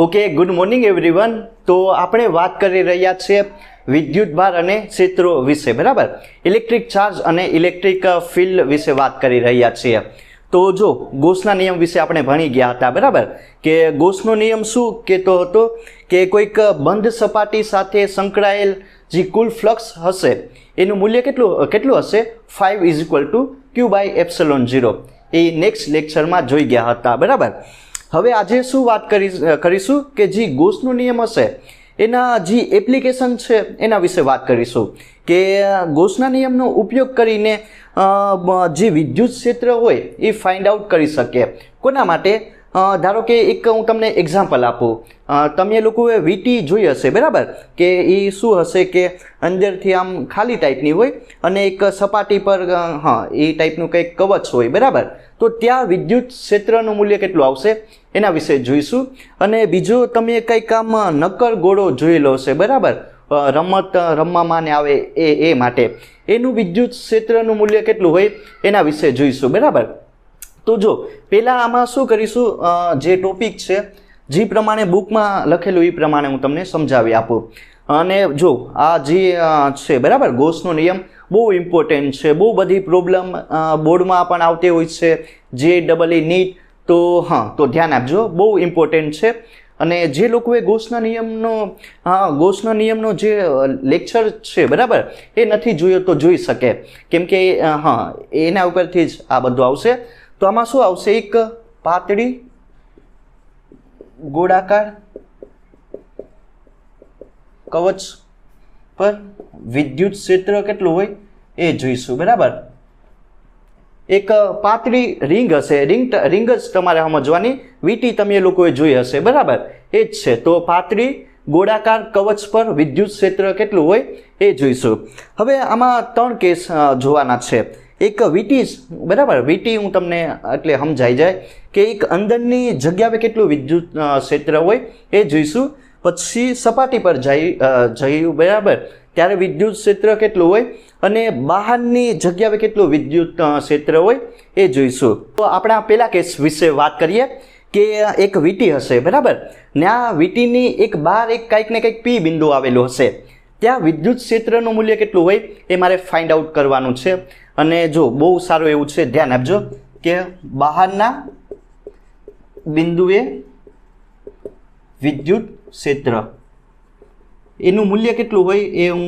Okay, good morning everyone. તો આપણે વાત કરી રહ્યા છીએ વિદ્યુત ભાર અને ક્ષેત્રો વિશે, બરાબર. ઇલેક્ટ્રિક ચાર્જ અને ઇલેક્ટ્રિક ફિલ્ડ વિશે વાત કરી રહ્યા છીએ. તો જો ગોસના નિયમ વિશે આપણે ભણી ગયા હતા, બરાબર, કે ગોસનો નિયમ શું કહેતો હતો કે કોઈક બંધ સપાટી સાથે સંકળાયેલ જે કુલ ફ્લક્સ હશે એનું મૂલ્ય કેટલું હશે 5 = Q/ε0. એ નેક્સ્ટ લેક્ચરમાં જોઈ ગયા હતા, બરાબર. હવે આજે શું વાત કરીશું કે જે ગોસનો નિયમ હશે એના જે એપ્લિકેશન છે એના વિશે વાત કરીશું કે ગોસના નિયમનો ઉપયોગ કરીને જે વિદ્યુત ક્ષેત્ર હોય એ ફાઇન્ડ આઉટ કરી શકે. કોના માટે? ધારો કે એક હું તમને એક્ઝામ્પલ આપું. તમે લોકોએ વીટી જોઈ હશે, બરાબર, કે એ શું હશે કે અંદરથી આમ ખાલી ટાઈપની હોય અને એક સપાટી પર એ ટાઈપનું કંઈક કવચ હોય, બરાબર. તો ત્યાં વિદ્યુત ક્ષેત્રનું મૂલ્ય કેટલું આવશે એના વિશે જોઈશું. અને બીજો તમે કંઈક આમ નક્કર ગોળો જોયેલો હશે, બરાબર, રમત રમવામાં ને આવે એ માટે એનું વિદ્યુત ક્ષેત્રનું મૂલ્ય કેટલું હોય એના વિશે જોઈશું, બરાબર. તો જો પહેલાં આમાં શું કરીશું, જે ટોપિક છે જે પ્રમાણે બુકમાં લખેલું એ પ્રમાણે હું તમને સમજાવી આપું. અને જો આ જે છે, બરાબર, ગોસનો નિયમ બહુ ઇમ્પોર્ટન્ટ છે. બહુ બધી પ્રોબ્લેમ બોર્ડમાં પણ આવતી હોય છે, JEE નીટ. તો તો ધ્યાન આપજો, બહુ ઇમ્પોર્ટન્ટ છે. અને જે લોકોએ ગોસના નિયમનો જે લેક્ચર છે, બરાબર, એ નથી જોયો તો જોઈ શકે, કેમ કે એના ઉપરથી જ આ બધું આવશે. તો આમાં શું આવશે, એક પાતળી ગોળાકાર કવચ પર વિદ્યુત ક્ષેત્ર કેટલું હોય એ જોઈશું, બરાબર. એક પાતળી રિંગ હશે, રિંગ જ તમારે સમજવાની. વીટી તમે લોકોએ જોઈ હશે, બરાબર, એ જ છે. તો પાતળી ગોળાકાર કવચ પર વિદ્યુત ક્ષેત્ર કેટલું હોય એ જોઈશું. હવે આમાં 3 કેસ જોવાના છે. એક વીટી, બરાબર, વીટી હું તમને એટલે સમજાઈ જાય કે એક અંદરની જગ્યાએ કેટલું વિદ્યુત ક્ષેત્ર હોય એ જોઈશું. પછી સપાટી પર જયું, બરાબર, ત્યારે વિદ્યુત ક્ષેત્ર કેટલું હોય અને બહારની જગ્યાએ કેટલું વિદ્યુત ક્ષેત્ર હોય એ જોઈશું. તો આપણા પહેલા કેસ વિશે વાત કરીએ કે એક વીટી હશે, બરાબર, ને આ વીટીની એક બહાર એક કંઈક ને કંઈક પી બિંદુ આવેલું હશે. ત્યાં વિદ્યુત ક્ષેત્રનું મૂલ્ય કેટલું હોય એ મારે ફાઇન્ડ આઉટ કરવાનું છે. અને જો બહુ સારું એવું છે, ધ્યાન આપજો કે બહારના બિંદુએ વિદ્યુત ક્ષેત્ર એનું મૂલ્ય કેટલું હોય એ હું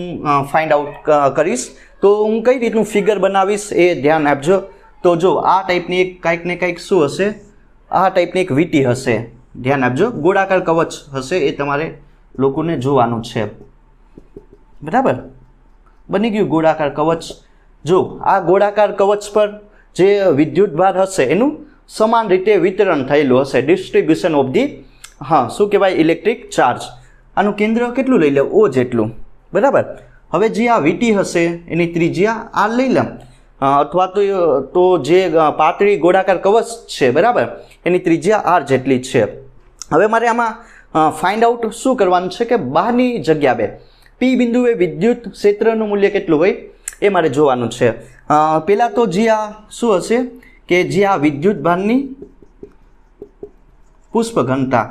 ફાઇન્ડ આઉટ કરીશ. તો હું કઈ રીતનું ફિગર બનાવીશ એ ધ્યાન આપજો. તો જો આ ટાઈપની એક કંઈક ને કંઈક શું હશે, આ ટાઈપની એક વીટી હશે, ધ્યાન આપજો. ગોળાકાર કવચ હશે, એ તમારે લોકોને જોવાનું છે, બરાબર. બની ગયું ગોળાકાર કવચ. જો આ ગોળાકાર કવચ પર જે વિદ્યુત ભાર હશે એનું સમાન રીતે વિતરણ થયેલું હશે, ડિસ્ટ્રીબ્યુશન ઓફ ધી શું કહેવાય, ઇલેક્ટ્રિક ચાર્જ. આનું કેન્દ્ર કેટલું લઈ લે, O જેટલું, બરાબર. હવે જે આ વીટી હશે એની ત્રિજ્યા R લઈ લઉં, અથવા તો જે પાતળી ગોળાકાર કવચ છે, બરાબર, એની ત્રિજ્યા R જેટલી છે. હવે મારે આમાં ફાઇન્ડ આઉટ શું કરવાનું છે કે બહારની જગ્યાએ પી બિંદુએ વિદ્યુત ક્ષેત્રનું મૂલ્ય કેટલું હોય એ મારે જોવાનું છે. પહેલાં તો જે આ શું હશે કે જે આ વિદ્યુત ભારની પુષ્પ ઘનતા,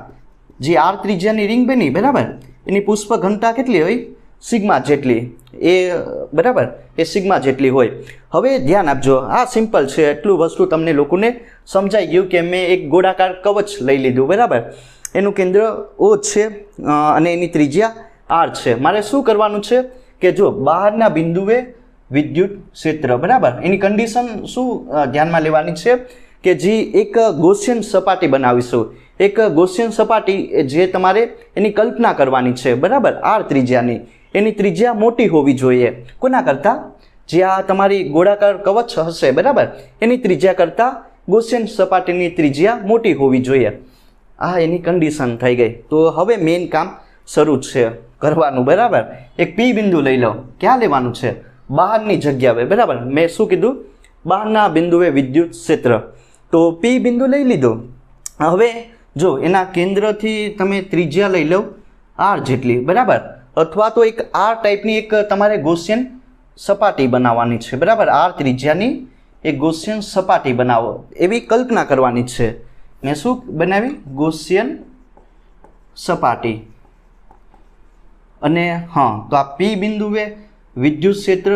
જે R ત્રિજ્યાની રિંગ બની, બરાબર, એની પુષ્પ ઘનતા કેટલી હોય, સિગ્મા જેટલી, એ બરાબર, એ સિગ્મા જેટલી હોય. હવે ધ્યાન આપજો, આ સિમ્પલ છે, એટલું વસ્તુ તમને લોકોને સમજાઈ ગયું કે મેં એક ગોળાકાર કવચ લઈ લીધું, બરાબર, એનું કેન્દ્ર O છે અને એની ત્રિજ્યા R છે. મારે શું કરવાનું છે કે જો બહારના બિંદુએ વિદ્યુત ક્ષેત્ર, બરાબર, એની કન્ડિશન શું ધ્યાનમાં લેવાની છે કે જે એક ગોસિયન સપાટી બનાવીશું. એક ગોસિયન સપાટી જે તમારે એની કલ્પના કરવાની છે, બરાબર, R ત્રિજ્યાની, એની ત્રિજ્યા મોટી હોવી જોઈએ. કોના કરતાં? જે આ તમારી ગોળાકાર કવચ હશે, બરાબર, એની ત્રિજ્યા કરતાં ગોસિયન સપાટીની ત્રિજ્યા મોટી હોવી જોઈએ. આ એની કન્ડિશન થઈ ગઈ. તો હવે મેઇન કામ શરૂ છે કરવાનું, બરાબર. એક પી બિંદુ લઈ લો. ક્યાં લેવાનું છે? બહારની જગ્યાએ, બરાબર. મેં શું કીધું? બહારના બિંદુએ વિદ્યુત ક્ષેત્ર. તો પી બિંદુ લઈ લીધું. હવે જો એના કેન્દ્રથી તમે ત્રિજ્યા લઈ લો R જેટલી, બરાબર, અથવા તો એક R ટાઈપની એક તમારે ગોસિયન સપાટી બનાવવાની છે, બરાબર. R ત્રિજ્યાની એક ગોસિયન સપાટી બનાવો એવી કલ્પના કરવાની છે. મેં શું બનાવી? ગોસિયન સપાટી અને હા તો આ પી બિંદુએ વિદ્યુત ક્ષેત્ર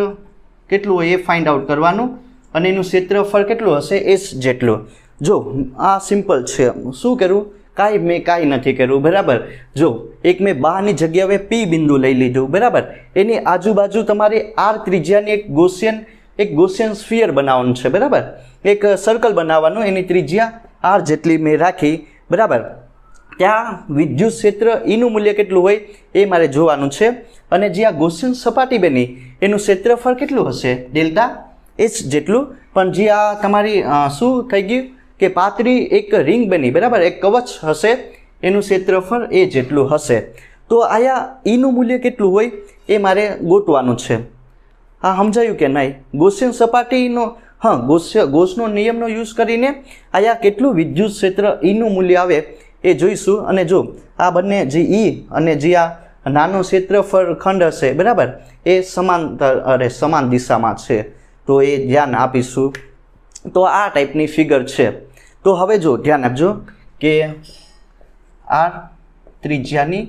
કેટલું હોય એ ફાઇન્ડ આઉટ કરવાનું અને એનું ક્ષેત્રફળ કેટલું હશે એસ જેટલું. જો આ સિમ્પલ છે, શું કરવું, કાંઈ નથી કરવું, બરાબર. જો એક મેં બહારની જગ્યાએ પી બિંદુ લઈ લીધું, બરાબર. એની આજુબાજુ તમારે આર ત્રિજ્યાની એક ગોસિયન સ્ફિયર બનાવવાનું છે, બરાબર. એક સર્કલ બનાવવાનું, એની ત્રિજ્યા આર જેટલી મેં રાખી, બરાબર. ત્યાં વિદ્યુત ક્ષેત્ર ઈનું મૂલ્ય કેટલું હોય એ મારે જોવાનું છે અને જે આ ગોસિયન સપાટી બની એનું ક્ષેત્રફળ કેટલું હશે, ડેલ્ટા એચ જેટલું. પણ જે આ તમારી શું થઈ ગયું કે પાતળી એક રિંગ બની, બરાબર, એક કવચ હશે, એનું ક્ષેત્રફળ એ જેટલું હશે. તો આયા ઈનું મૂલ્ય કેટલું હોય એ મારે ગોતવાનું છે. હા, સમજાયું કે નહીં? ગોસિયન સપાટીનો ગોસનો નિયમનો યુઝ કરીને આયા કેટલું વિદ્યુત ક્ષેત્ર ઈનું મૂલ્ય આવે એ જોઈશું. અને જો આ બંને જે ઈ અને જે આ નાનો ક્ષેત્રફળ ખંડ હશે, બરાબર, એ સમાન દિશામાં છે, તો એ ધ્યાન આપીશું. તો આ ટાઈપની ફિગર છે. તો હવે જો ધ્યાન આપજો કે આર ત્રિજ્યાની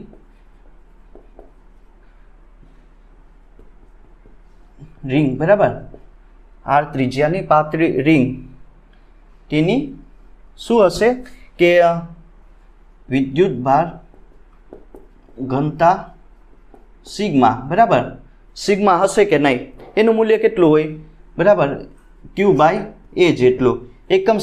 રિંગ, બરાબર, આર ત્રિજ્યાની પાતળી રિંગ, તેની શું હશે કે વિદ્યુત ભાર ઘનતા સિગ્મા, બરાબર, સિગ્મા હશે કે નહીં, એનું મૂલ્ય કેટલું હોય, બરાબર, Q/A જેટલું. એકમ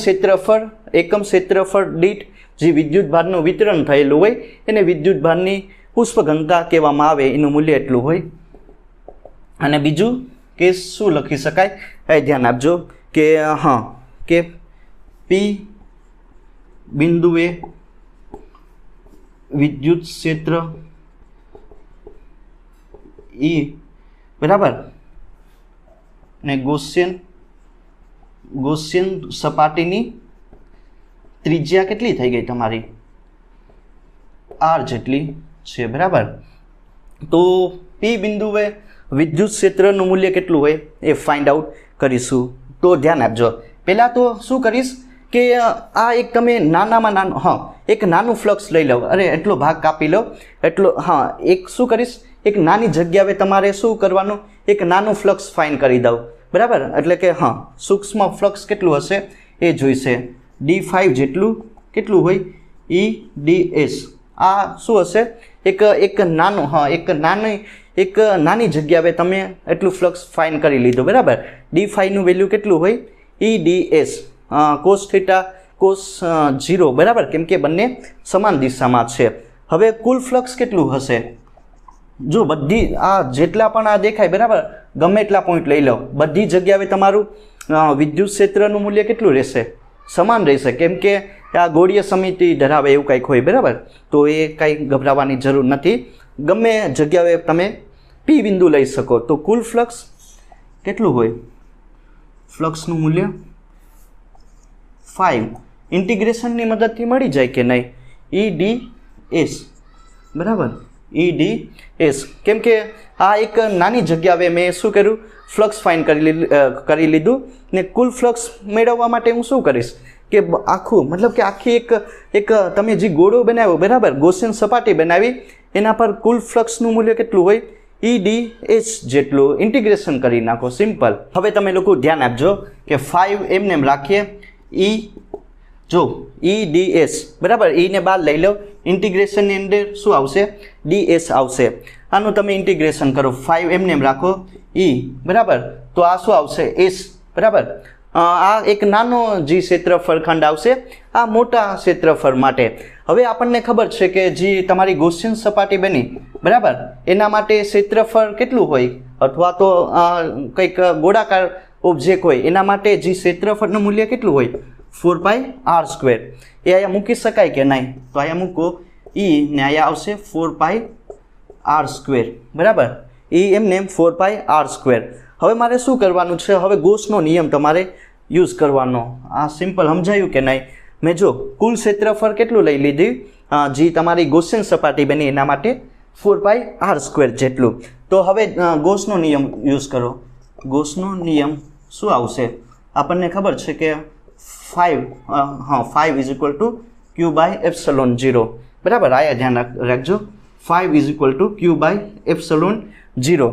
ક્ષેત્રફળ દીઠ જે વિદ્યુત ભારનું વિતરણ થયેલું હોય એને વિદ્યુત ભારની પુષ્પ ઘનતા કહેવામાં આવે, એનું મૂલ્ય એટલું હોય. અને બીજું કે શું લખી શકાય એ ધ્યાન આપજો કે કે પી બિંદુએ વિદ્યુત ક્ષેત્ર ઈ, બરાબર, ને ગોસિયન સપાટીની ત્રિજ્યા કેટલી થઈ ગઈ તમારી, આર જેટલી છે, બરાબર. તો પી બિંદુએ વિદ્યુત ક્ષેત્રનું મૂલ્ય કેટલું હોય એ ફાઇન્ડ આઉટ કરીશું. તો ધ્યાન આપજો. પહેલાં તો શું કરીશ કે આ એક તમે નાનામાં નાનું એક નાનું ફ્લક્સ લઈ લો, અરે એટલો ભાગ કાપી લો, એક શું કરીશ, એક નાની જગ્યાએ તમારે શું કરવાનું, એક નાનું ફ્લક્સ ફાઇન્ડ કરી દઉં, બરાબર. એટલે કે સૂક્ષ્મ ફ્લક્સ કેટલું હશે એ જોઈશે. D5 જેટલું કેટલું હોય, EDS. આ શું હશે, એક નાની જગ્યાએ તમે એટલું ફ્લક્સ ફાઇન્ડ કરી લીધું, બરાબર. D5 નું વેલ્યુ કેટલું હોય, EDS cos થીટા cos 0, બરાબર, કેમ કે બંને સમાન દિશામાં છે. હવે કુલ ફ્લક્સ કેટલું હશે, જો બધી આ જેટલા પણ આ દેખાય, બરાબર, ગમે એટલા પોઈન્ટ લઈ લો, બધી જગ્યાએ તમારું વિદ્યુત ક્ષેત્રનું મૂલ્ય કેટલું રહેશે, સમાન રહેશે, કેમ કે આ ગોળીય સમિતિ ધરાવે એવું કંઈક હોય, બરાબર. તો એ કંઈ ગભરાવાની જરૂર નથી, ગમે જગ્યાએ તમે પી બિંદુ લઈ શકો. તો કુલ ફ્લક્સ કેટલું હોય, ફ્લક્સનું મૂલ્ય 5 ઇન્ટિગ્રેશનની મદદથી મળી જાય કે નહીં, EDS, બરાબર, EDS. કેમ કે આ એક નાની જગ્યાએ મેં શું કર્યું, ફ્લક્સ ફાઇન્ડ કરી લીધું ને કુલ ફ્લક્સ મેળવવા માટે હું શું કરીશ કે આખું, મતલબ કે આખી એક તમે જે ગોળો બનાવ્યો, બરાબર, ગોસિયન સપાટી બનાવી, એના પર કુલ ફ્લક્સનું મૂલ્ય કેટલું હોય, EDS જેટલું, ઇન્ટિગ્રેશન કરી નાખો, સિમ્પલ. હવે તમે લોકો ધ્યાન આપજો કે 5 એમને એમ રાખીએ, EDS, બરાબર, ને બહાર લઈ લો, ઇન્ટિગ્રેશનની અંદર શું આવશે, DS આવશે. આનું તમે ઇન્ટિગ્રેશન કરો, 5 એમને એમ રાખો, બરાબર, તો આ શું આવશે, S, બરાબર. આ એક નાનો જે ક્ષેત્રફળ ખંડ આવશે આ મોટા ક્ષેત્રફળ માટે. હવે આપણને ખબર છે કે જે તમારી ગોસિયન સપાટી બની, બરાબર, એના માટે ક્ષેત્રફળ કેટલું હોય, અથવા તો કંઈક ગોળાકાર ઓબ્જેક્ટ હોય એના માટે જે ક્ષેત્રફળનું મૂલ્ય કેટલું હોય, 4πr². એ અહીંયા મૂકી શકાય કે નહીં, તો અહીંયા મૂકો ને અહીંયા આવશે 4πr², બરાબર, એમને એમ 4πr². હવે મારે શું કરવાનું છે, હવે ગોસનો નિયમ તમારે યુઝ કરવાનો. આ સિમ્પલ, સમજાયું કે નહીં? મેં જો કુલ ક્ષેત્રફળ કેટલું લઈ લીધી, જે તમારી ગોસિયન સપાટી બની એના માટે 4πr² જેટલું. તો હવે ગોસનો નિયમ યુઝ કરો. ગોસનો નિયમ શું આવશે, આપણને ખબર છે કે 5 = Q/ε0. બરાબર, આયા ધ્યાન રાખજો 5 is equal to Q by epsilon 0.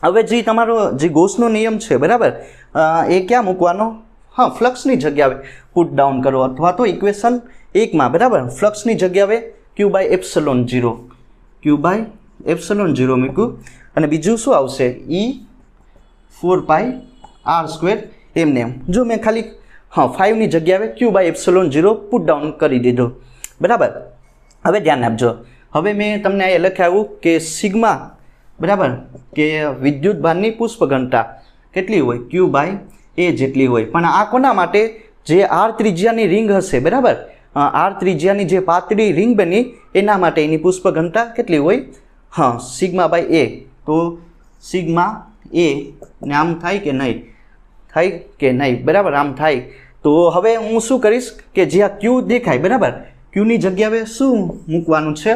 હવે જે તમારો જે ગોસનો નિયમ છે બરાબર, એ ક્યાં મૂકવાનો? હા, ફ્લક્સની જગ્યાએ પુટ ડાઉન કરો અથવા તો ઇક્વેશન 1માં બરાબર ફ્લક્સની જગ્યાએ ક્યુ બાય એપ્સલોન 0 મૂક્યું અને બીજું શું આવશે? E4πr² એમને એમ. જો મેં ખાલી 5ની જગ્યાએ ક્યુ બાય એપ્સલોન 0 પુટ ડાઉન કરી દીધો બરાબર. હવે ધ્યાન આપજો, હવે મેં તમને એ લખાવ્યું કે સિગ્મા બરાબર કે વિદ્યુત ભારની પુષ્પ ઘનતા કેટલી હોય? ક્યુ બાય એ જેટલી હોય. પણ આ કોના માટે? જે આર ત્રિજ્યાની રિંગ હશે બરાબર, આર ત્રિજ્યાની જે પાતળી રિંગ બની એના માટે એની પુષ્પ ઘનતા કેટલી હોય? હા, સિગ્મા બાય એ. તો સિગ્મા એ ને આમ થાય કે નહીં? થાય કે નહીં? બરાબર, આમ થાય. તો હવે હું શું કરીશ કે જ્યાં ક્યુ દેખાય બરાબર, ક્યુની જગ્યાએ શું મૂકવાનું છે?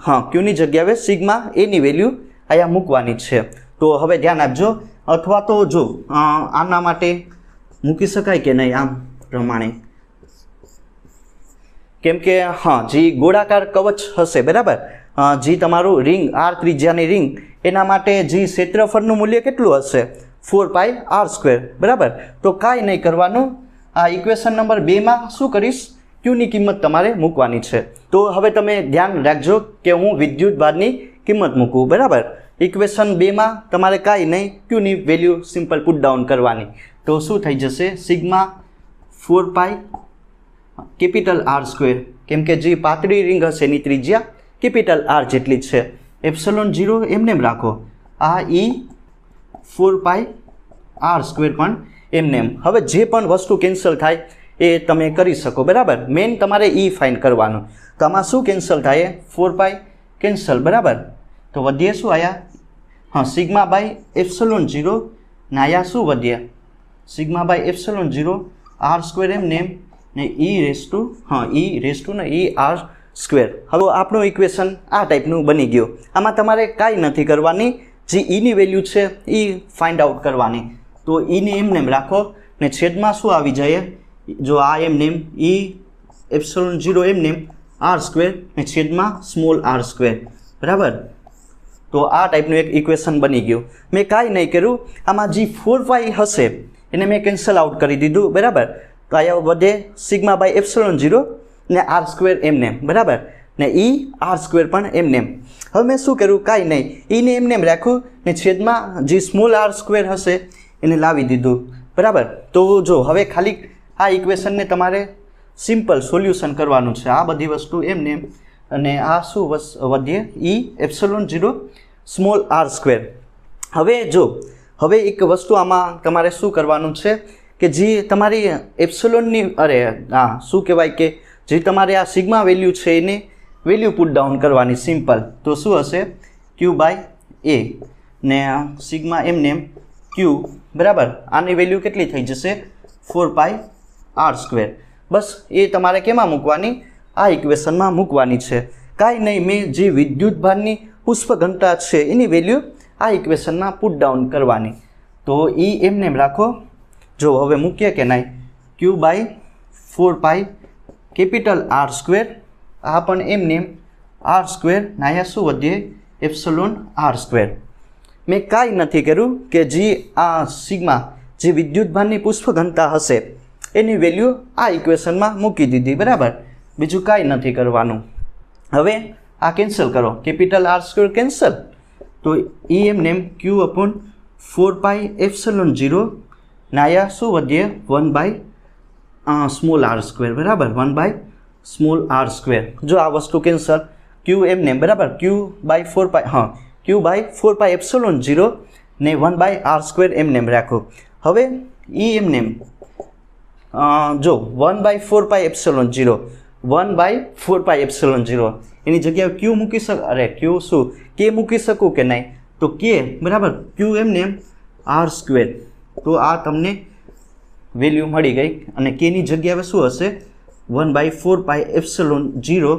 હા, ક્યુની જગ્યાએ સિગ્મા એની વેલ્યુ અહીંયા મૂકવાની છે. તો હવે ધ્યાન આપજો, અથવા તો જો આના માટે મૂકી શકાય કે નહીં આમ પ્રમાણે, કેમ કે હા જે ગોળાકાર કવચ હશે બરાબર, જે તમારું રિંગ આર ત્રિજ્યાની રિંગ એના માટે જે ક્ષેત્રફળનું મૂલ્ય કેટલું હશે? 4πr² બરાબર. તો કાંઈ નહીં કરવાનું, આ ઇક્વેશન નંબર 2માં શું કરીશ? ક્યુની કિંમત તમારે મૂકવાની છે. તો હવે તમે ધ્યાન રાખજો કે હું વિદ્યુત ભારની કિંમત મૂકું બરાબર. ઇક્વેશન 2માં તમારે કાંઈ નહીં, ક્યુની વેલ્યુ સિમ્પલ પુટ ડાઉન કરવાની. તો શું થઈ જશે? સિગ્મા 4π કેપિટલ R², કેમ કે જે પાતળી રિંગ હશે એની ત્રિજ્યા કેપિટલ R જેટલી છે. એપ્સલોન 0 એમને રાખો, આ E4πr² પણ એમને એમ. હવે જે પણ વસ્તુ કેન્સલ થાય એ તમે કરી શકો બરાબર. મેઇન તમારે E ફાઇન્ડ કરવાનું. તો આમાં શું કેન્સલ થાય? 4π કેન્સલ બરાબર. તો વધીએ શું આયા? હા, સિગ્મા બાય એપ્સલોન 0 ને આયા શું વધ્યા? સિગ્મા બાય એપ્સલોન 0 R² એમને એમ ને ER². હવે આપણું ઇક્વેશન આ ટાઈપનું બની ગયું. આમાં તમારે કાંઈ નથી કરવાની, જે ઈની વેલ્યુ છે એ ફાઇન્ડ આઉટ કરવાની. તો ઈને એમને એમ રાખો ને છેદમાં શું આવી જાય? જો આ એમને એમ E એપ્સલોન 0 એમને એમ R² ને છેદમાં સ્મોલ r² બરાબર. તો આ ટાઈપનું એક ઇક્વેશન બની ગયું. મેં કાંઈ નહીં કર્યું, આમાં જે 4π હશે એને મેં કેન્સલ આઉટ કરી દીધું બરાબર. તો અહીંયા વધે સિગ્મા બાય એપ્સલોન 0 ને R² એમને એમ બરાબર, ને ER² પણ એમને એમ. હવે મેં શું કર્યું? કાંઈ નહીં, ઈને એમને એમ રાખ્યું ને છેદમાં જે સ્મોલ r² હશે એને લાવી દીધું બરાબર. તો જો હવે ખાલી આ ઇક્વેશનને તમારે સિમ્પલ સોલ્યુશન કરવાનું છે. આ બધી વસ્તુ એમને એમ અને આ શું વધીએ? E epsilon 0 small r². હવે એક વસ્તુ આમાં તમારે શું કરવાનું છે કે જે તમારી એપ્સલોનની શું કહેવાય કે જે તમારે આ સિગ્મા વેલ્યુ છે એને વેલ્યુ પુટ ડાઉન કરવાની સિમ્પલ. તો શું હશે? ક્યુ બાય એ ને સિગ્મા એમને એમ ક્યુ બરાબર. આની વેલ્યુ કેટલી થઈ જશે? 4πr². બસ એ તમારે કેમાં મૂકવાની? આ ઇક્વેશનમાં મૂકવાની છે. કાંઈ નહીં, મેં જે વિદ્યુત ભારની પુષ્પ ઘનતા છે એની વેલ્યુ આ ઇક્વેશનમાં પુટ ડાઉન કરવાની. તો એ એમને એમ રાખો. જો હવે મૂકીએ કે નહીં? ક્યુ બાય 4π કેપિટલ R², આ પણ એમને એમ R² ને અહીંયા શું વધીએ? Epsilon R². મેં કાંઈ નથી કર્યું કે જે આ સિગ્મા જે વિદ્યુત ભારની પુષ્પ ઘનતા હશે એની વેલ્યુ આ ઇક્વેશનમાં મૂકી દીધી બરાબર. બીજું કાંઈ નથી કરવાનું. હવે આ કેન્સલ કરો, કેપિટલ R² કેન્સલ. તો E એમને એમ ક્યુ અપોન 4π એપ્સલોન 0 ને આયા શું વધીએ? 1/, સ્મોલ r² બરાબર, 1/, સ્મોલ r². જો આ વસ્તુ કેન્સલ, ક્યુ એમને બરાબર, ક્યુ બાય 4π, હા ક્યુ બાય 4π એપ્સલોન 0 ને 1/r² એમને રાખો. હવે E એમને જો 1/4π એપ્સલોન 0, 1/4π એપ્સલોન 0 એની જગ્યાએ ક્યુ મૂકી ક્યુ શું કે મૂકી શકું કે નહીં? તો કે બરાબર ક્યુ એમને r². તો આ તમને વેલ્યુ મળી ગઈ અને કેની જગ્યાએ શું હશે? 1/4π એપ્સલોન 0.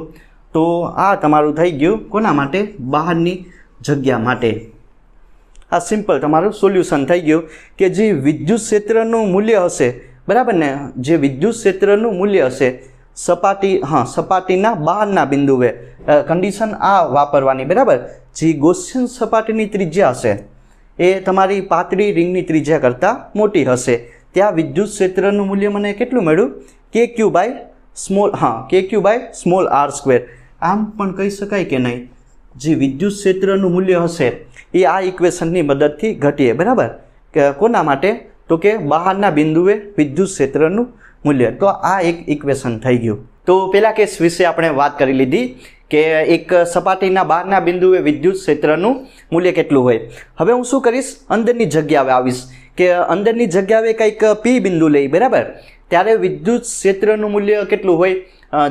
તો આ તમારું થઈ ગયું કોના માટે? બહારની જગ્યા માટે. આ સિમ્પલ તમારું સોલ્યુશન થઈ ગયું કે જે વિદ્યુત ક્ષેત્રનું મૂલ્ય હશે બરાબર ને, જે વિદ્યુત ક્ષેત્રનું મૂલ્ય હશે સપાટીના બહારના બિંદુએ કન્ડિશન આ વાપરવાની, બરાબર. જે ગૌસિયન સપાટીની ત્રિજ્યા હશે એ તમારી પાતળી રિંગની ત્રિજ્યા કરતાં મોટી હશે, ત્યાં વિદ્યુત ક્ષેત્રનું મૂલ્ય મને કેટલું મળ્યું? KQ by small r square. આમ પણ કહી શકાય કે નહીં, જે વિદ્યુત ક્ષેત્રનું મૂલ્ય હશે એ આ ઇક્વેશનની મદદથી ઘટીએ, બરાબર. કે કોના માટે? તો કે બહારના બિંદુએ વિદ્યુત ક્ષેત્રનું મૂલ્ય. તો આ એક ઇક્વેશન થઈ ગયું. તો પેલા કેસ વિશે આપણે વાત કરી લીધી કે એક સપાટીના બહારના બિંદુએ વિદ્યુત ક્ષેત્રનું મૂલ્ય કેટલું હોય. હવે હું શું કરીશ? અંદરની જગ્યાએ આવીશ કે અંદરની જગ્યાએ કંઈક P બિંદુ લઈ, બરાબર. ત્યારે વિદ્યુત ક્ષેત્રનું મૂલ્ય કેટલું હોય?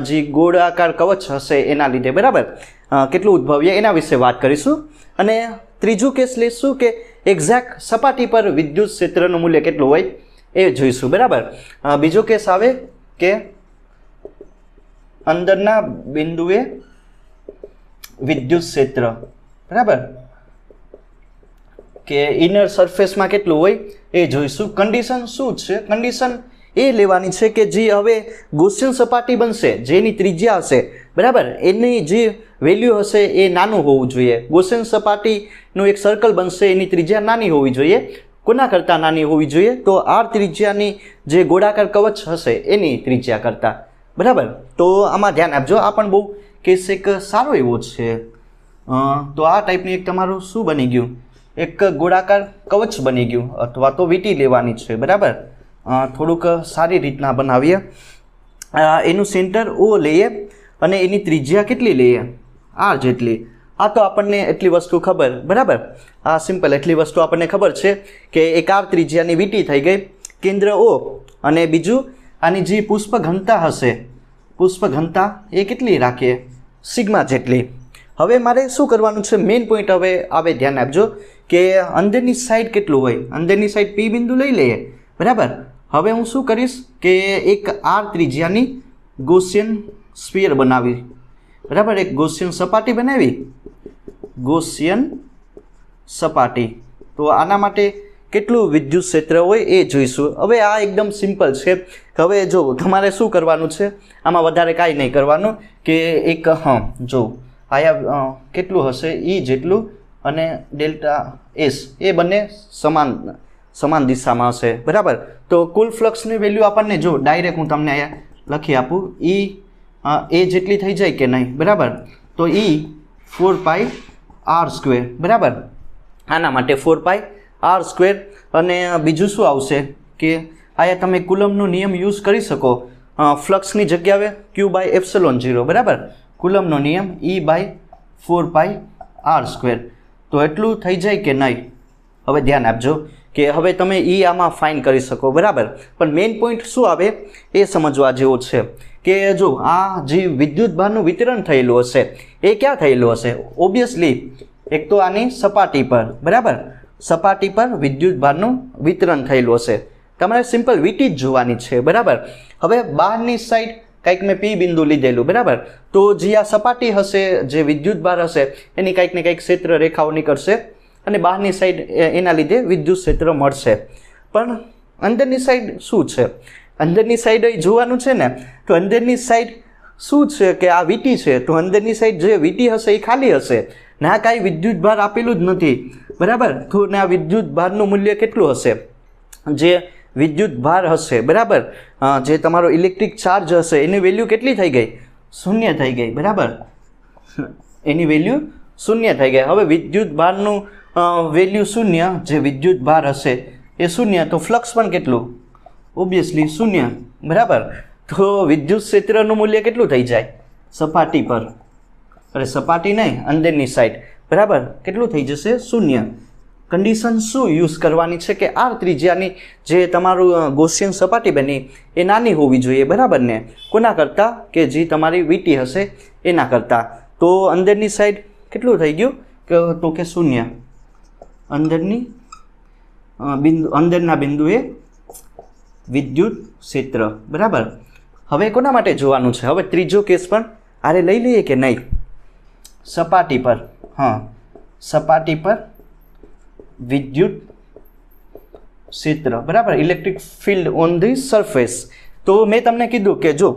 જે ગોળાકાર કવચ હશે એના લીધે, બરાબર, કેટલું ઉદ્ભવ્ય એના વિશે વાત કરીશું. અને ત્રીજું કેસ લઈશું કે એક્ઝેક્ટ સપાટી પર વિદ્યુત ક્ષેત્રનું મૂલ્ય કેટલું હોય એ જોઈશું, બરાબર. બીજો કેસ આવે કે અંદરના બિંદુએ વિદ્યુત ક્ષેત્ર, બરાબર, કે ઇનર સરફેસમાં કેટલું હોય એ જોઈશું. કન્ડિશન શું છે? કન્ડિશન એ લેવાની છે કે જે હવે ગૌસિયન સપાટી બનશે, જેની ત્રિજ્યા હશે, બરાબર, એની જે વેલ્યુ હશે એ નાનું હોવું જોઈએ. ગૌસિયન સપાટીનું એક સર્કલ બનશે, એની ત્રિજ્યા નાની હોવી જોઈએ. કોના કરતાં નાની હોવી જોઈએ? તો r ત્રિજ્યાની જે ગોળાકાર કવચ હશે એની ત્રિજ્યા કરતાં, બરાબર. તો આમાં ધ્યાન આપજો. આ પણ બહુ કેસ એક સારો એવો છે. તો આ ટાઈપની એક તમારું શું બની ગયું? એક ગોળાકાર કવચ બની ગયું, અથવા તો વીંટી લેવાની છે, બરાબર. થોડુંક સારી રીતના બનાવીએ. એનું સેન્ટર O લઈએ અને એની ત્રિજ્યા કેટલી લઈએ? r જેટલી. આ તો આપણને એટલી વસ્તુ ખબર, બરાબર. આ સિમ્પલ એટલી વસ્તુ આપણને ખબર છે કે એક r ત્રિજ્યાની વીંટી થઈ ગઈ, કેન્દ્ર O, અને બીજું આની જે પુષ્પ ઘનતા હશે, પુષ્પ ઘનતા એ કેટલી રાખીએ? સિગ્મા જેટલી. હવે મારે શું કરવાનું છે? મેઇન પોઈન્ટ હવે આવે, ધ્યાન આપજો કે અંદરની સાઈડ કેટલું હોય? અંદરની સાઈડ P બિંદુ લઈ લઈએ, બરાબર. હવે હું શું કરીશ કે એક r ત્રિજ્યાની ગૌસિયન સ્ફિયર બનાવી, બરાબર, એક ગૌસિયન સપાટી બનાવી, ગૌસિયન સપાટી. તો આના માટે કેટલું વિદ્યુત ક્ષેત્ર હોય એ જોઈશું. હવે આ એકદમ સિમ્પલ છે. હવે જો તમારે શું કરવાનું છે, આમાં વધારે કાંઈ નહીં કરવાનું કે એક જો આયા કેટલું હશે E જેટલું અને ડેલ્ટા S એ બંને સમાન દિશામાં હશે, બરાબર. તો કુલ ફ્લક્સની વેલ્યુ આપણને જો ડાયરેક્ટ હું તમને અહીંયા લખી આપું, એ જેટલી થઈ જાય કે નહીં, બરાબર. તો E 4πr², બરાબર. આના માટે 4πr². અને બીજું શું આવશે કે અહીંયા તમે કુલમનો નિયમ યુઝ કરી શકો. ફ્લક્સની જગ્યાએ Q/ε0, બરાબર. કુલમનો નિયમ E/4πr². તો એટલું થઈ જાય કે નહીં? હવે ધ્યાન આપજો કે હવે તમે આમાં ફાઇન કરી શકો, બરાબર. પણ મેઇન પોઈન્ટ શું આવે એ સમજવા જેવો છે કે જો આ જે વિદ્યુત ભારનું વિતરણ થયેલું હશે એ ક્યાં થયેલું હશે? ઓબ્વિયસલી એક તો આની સપાટી પર, બરાબર. સપાટી પર વિદ્યુત ભારનું વિતરણ થયેલું હશે. તમારે સિમ્પલ વીંટી જ જોવાની છે, બરાબર. હવે બહારની સાઈડ કંઈક મેં P બિંદુ લીધેલું, બરાબર. તો જે આ સપાટી હશે, જે વિદ્યુત ભાર હશે એની કંઈક ને કંઈક ક્ષેત્ર રેખાઓ નીકળશે અને બહારની સાઈડ એના લીધે વિદ્યુત ક્ષેત્ર મળશે. પણ અંદરની સાઈડ શું છે? અંદરની સાઈડ જોવાનું છે ને. તો અંદરની સાઈડ શું છે કે આ વીંટી છે, તો અંદરની સાઈડ જે વીંટી હશે એ ખાલી હશે, ના કાંઈ વિદ્યુત ભાર આપેલું જ નથી, બરાબર. તો ના વિદ્યુત ભારનું મૂલ્ય કેટલું હશે? જે વિદ્યુત ભાર હશે, બરાબર, જે તમારો ઇલેક્ટ્રિક ચાર્જ હશે એની વેલ્યુ કેટલી થઈ ગઈ? 0 થઈ ગઈ, બરાબર. એની વેલ્યુ 0 થઈ ગઈ. હવે વિદ્યુત ભારનું વેલ્યુ 0, જે વિદ્યુત ભાર હશે એ 0, તો ફ્લક્સ પણ કેટલું? ઓબ્વિયસલી 0, બરાબર. તો વિદ્યુત ક્ષેત્રનું મૂલ્ય કેટલું થઈ જાય? સપાટી પર, અરે સપાટી નહીં, અંદરની સાઈડ, બરાબર, કેટલું થઈ જશે? 0. કન્ડિશન શું યુઝ કરવાની છે કે r ત્રિજ્યાની જે તમારું ગૌસિયન સપાટી બની એ નાની હોવી જોઈએ, બરાબર ને, કોના કરતાં? કે જે તમારી વીંટી હશે એના કરતાં. તો અંદરની સાઈડ કેટલું થઈ ગયું? તો કે 0. અંદરના બિંદુએ વિદ્યુત ક્ષેત્ર, બરાબર. હવે કોના માટે જોવાનું છે? હવે ત્રીજો કેસ પણ આરે લઈ લઈએ કે નહીં? સપાટી પર, સપાટી પર વિદ્યુત ક્ષેત્ર, બરાબર, electric field on the surface. તો મેં તમને કીધું કે જો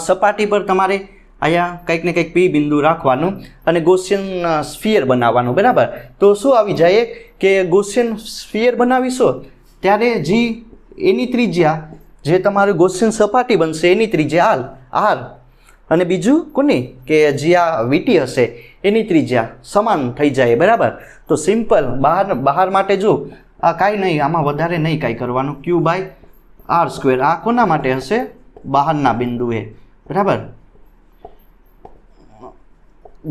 સપાટી પર તમારે અહીંયા કંઈક ને કંઈક પી બિંદુ રાખવાનું અને ગૌસિયન સ્ફિયર બનાવવાનું, બરાબર. તો શું આવી જાય કે ગૌસિયન સ્ફિયર બનાવીશો ત્યારે એની ત્રિજ્યા જે તમારું ગૌસિયન સપાટી બનશે એની ત્રિજ્યા આર અને બીજું કોની કે જે આ વીટી હશે એની ત્રિજ્યા સમાન થઈ જાય, બરાબર. તો સિમ્પલ બહાર માટે જો આ કાંઈ નહીં, આમાં વધારે નહીં કાંઈ કરવાનું, Q/r². આ કોના માટે હશે? બહારના બિંદુએ, બરાબર.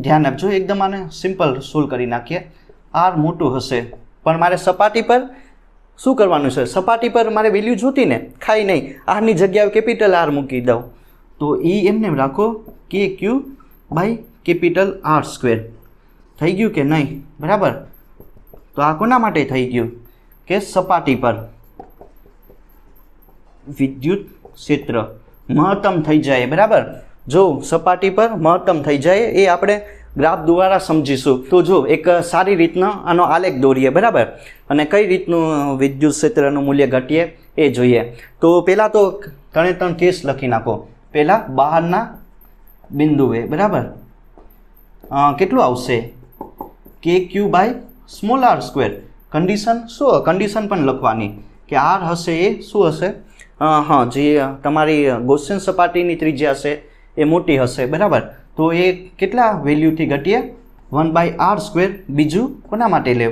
ધ્યાન આપજો, એકદમ આને સિમ્પલ સોલ્વ કરી નાખીએ. આર મોટું હશે પણ મારે સપાટી પર શું કરવાનું છે? સપાટી પર મારે વેલ્યુ જોતી ને, ખાઈ નહીં, આરની જગ્યાએ કેપિટલ આર મૂકી દઉં. તો એમને રાખો KQ/R². થઈ ગયું કે નહીં? બરાબર. તો આ કોના માટે થઈ ગયું કે સપાટી પર વિદ્યુત ક્ષેત્ર મહત્તમ થઈ જાય, બરાબર. જો સપાટી પર મહત્તમ થઈ જાય એ આપણે ગ્રાફ દ્વારા સમજીશું. તો જો એક સારી રીતના આનો આલેખ દોરીએ, બરાબર, અને કઈ રીતનું વિદ્યુત ક્ષેત્રનું મૂલ્ય ઘટીએ એ જોઈએ. તો પહેલાં તો 3 કેસ લખી નાખો. પહેલાં બહારના બિંદુએ, બરાબર, કેટલું આવશે? KQ/r². કન્ડિશન શું? કન્ડિશન પણ લખવાની કે આર હશે એ શું હશે? જે તમારી ગૌસિયન સપાટીની ત્રિજ્યા હશે એ મોટી હશે, બરાબર. તો એ કેટલા વેલ્યુથી ઘટીએ? 1/r². બીજું કોના માટે લેવ?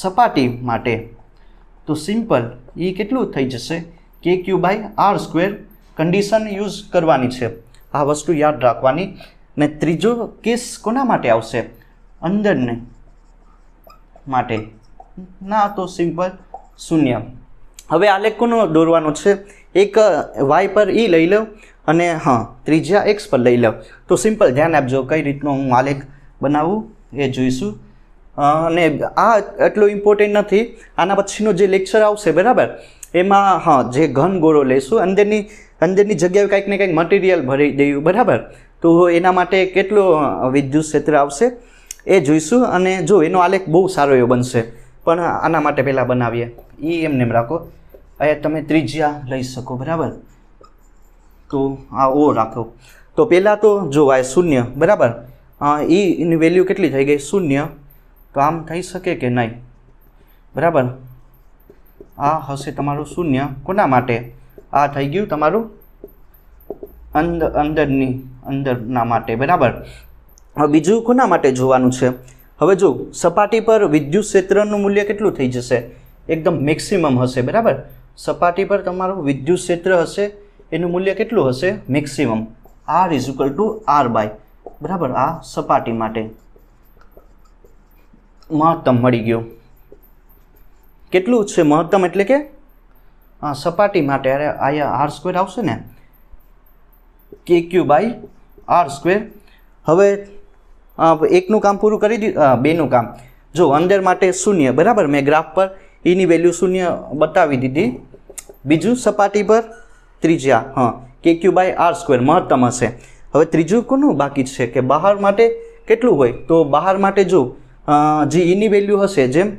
સપાટી માટે. તો સિમ્પલ એ કેટલું થઈ જશે? KQ/r². કન્ડિશન યુઝ કરવાની છે, આ વસ્તુ યાદ રાખવાની. ને ત્રીજો કેસ કોના માટે આવશે? અંદરને માટે ના, તો સિમ્પલ 0. હવે આલેખ કોનો દોરવાનો છે? એક y પર e લઈ લો અને ત્રિજ્યા x પર લઈ લો. તો સિમ્પલ ધ્યાન આપજો કઈ રીતનો હું આલેખ બનાવું એ જોઈશું. અને આ એટલું ઇમ્પોર્ટન્ટ નથી, આના પછીનો જે લેક્ચર આવશે, બરાબર, એમાં જે ઘન ગોળો લઈશું, અંદરની જગ્યાએ કંઈક ને કંઈક મટીરિયલ ભરી દઈએ, બરાબર. તો એના માટે કેટલું વિદ્યુત ક્ષેત્ર આવશે એ જોઈશું. અને જો એનો આલેખ બહુ સારો એવો બનશે, પણ આના માટે પહેલાં બનાવીએ. એમને રાખો, અહીંયા તમે ત્રિજ્યા લઈ શકો, બરાબર. તો આ ઓ રાખો. તો પહેલાં તો જો આ 0, બરાબર, એની વેલ્યુ કેટલી થઈ ગઈ? 0. તો આમ થઈ શકે કે નહીં? બરાબર. આ હશે તમારું 0. કોના માટે? આ થઈ ગયું તમારું અંદરના માટે, બરાબર. હવે બીજું કોના માટે જોવાનું છે? હવે જો સપાટી પર વિદ્યુત ક્ષેત્રનું મૂલ્ય કેટલું થઈ જશે? એકદમ મેક્સિમમ હશે, બરાબર. સપાટી પર તમારું વિદ્યુત ક્ષેત્ર હશે એનું મૂલ્ય કેટલું હશે? મેક્સિમમ. R=R/, બરાબર. આ સપાટી માટે મહત્તમ મળી ગયું. કેટલું છે મહત્તમ? એટલે કે સપાટી માટે અહીંયા r² આવશે ને, KQ/r². હવે એકનું કામ પૂરું કરી દીધું, બેનું કામ. જો અંદર માટે 0, બરાબર, મેં ગ્રાફ પર એની વેલ્યુ 0 બતાવી દીધી. બીજું સપાટી પર ત્રિજ્યા KQ/r² મહત્તમ હશે. હવે ત્રીજું કોનું બાકી છે કે બહાર માટે કેટલું હોય? તો બહાર માટે જો જે એની વેલ્યુ હશે, જેમ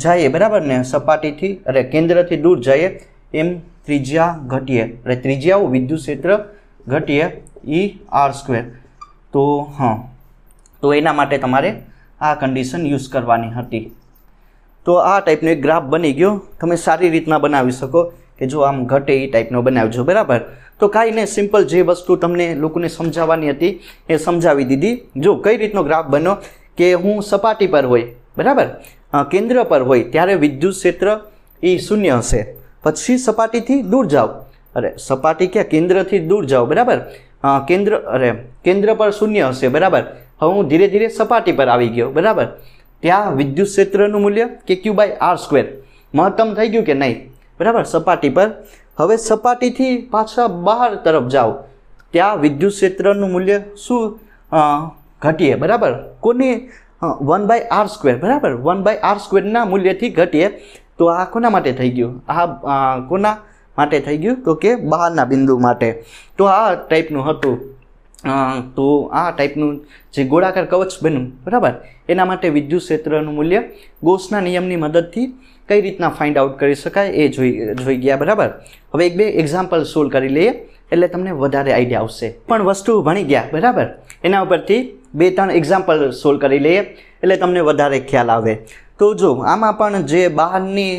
જઈએ, બરાબર ને, સપાટીથી કેન્દ્રથી દૂર જઈએ એમ ત્રિજ્યા ઘટીએ, ત્રિજ્યાઓ વિદ્યુત ક્ષેત્ર ઘટીએ r². તો એના માટે તમારે આ કન્ડિશન યુઝ કરવાની હતી. તો આ ટાઈપનો એક ગ્રાફ બની ગયો. તમે સારી રીતના બનાવી શકો કે જો આમ ઘટે એ ટાઈપનો બનાવજો, બરાબર. તો કાંઈ નહીં, સિમ્પલ જે વસ્તુ તમને લોકોને સમજાવવાની હતી એ સમજાવી દીધી. જો કઈ રીતનો ગ્રાફ બન્યો કે હું સપાટી પર હોય, બરાબર, કેન્દ્ર પર હોય ત્યારે વિદ્યુત ક્ષેત્ર એ 0 હશે. પછી સપાટીથી દૂર જાઓ, સપાટી ક્યાં? કેન્દ્રથી દૂર જાઓ, બરાબર. કેન્દ્ર પર 0 હશે, બરાબર. હવે હું ધીરે ધીરે સપાટી પર આવી ગયો, બરાબર. ત્યાં વિદ્યુત ક્ષેત્રનું મૂલ્ય KQ/r² મહત્તમ થઈ ગયું કે નહીં? બરાબર, સપાટી પર. હવે સપાટીથી પાછા બહાર તરફ જાઓ, ત્યાં વિદ્યુત ક્ષેત્રનું મૂલ્ય શું ઘટીએ, બરાબર? કોની? 1/r², બરાબર. 1/r² મૂલ્યથી ઘટીએ. તો આ કોના માટે થઈ ગયું? આ કોના માટે થઈ ગયું? તો કે બહારના બિંદુ માટે. તો આ ટાઈપનું હતું. તો આ ટાઈપનું જે ગોળાકાર કવચ બન્યું, બરાબર, એના માટે વિદ્યુત ક્ષેત્રનું મૂલ્ય ગૌસના નિયમની મદદથી કઈ રીતના ફાઇન્ડ આઉટ કરી શકાય એ જોઈ ગયા, બરાબર. હવે 1-2 એક્ઝામ્પલ સોલ્વ કરી લઈએ એટલે તમને વધારે આઈડિયા આવશે. પણ વસ્તુ ભણી ગયા બરાબર, એના ઉપરથી 2-3 એક્ઝામ્પલ સોલ્વ કરી લઈએ એટલે તમને વધારે ખ્યાલ આવે. તો જો આમાં પણ જે બહારની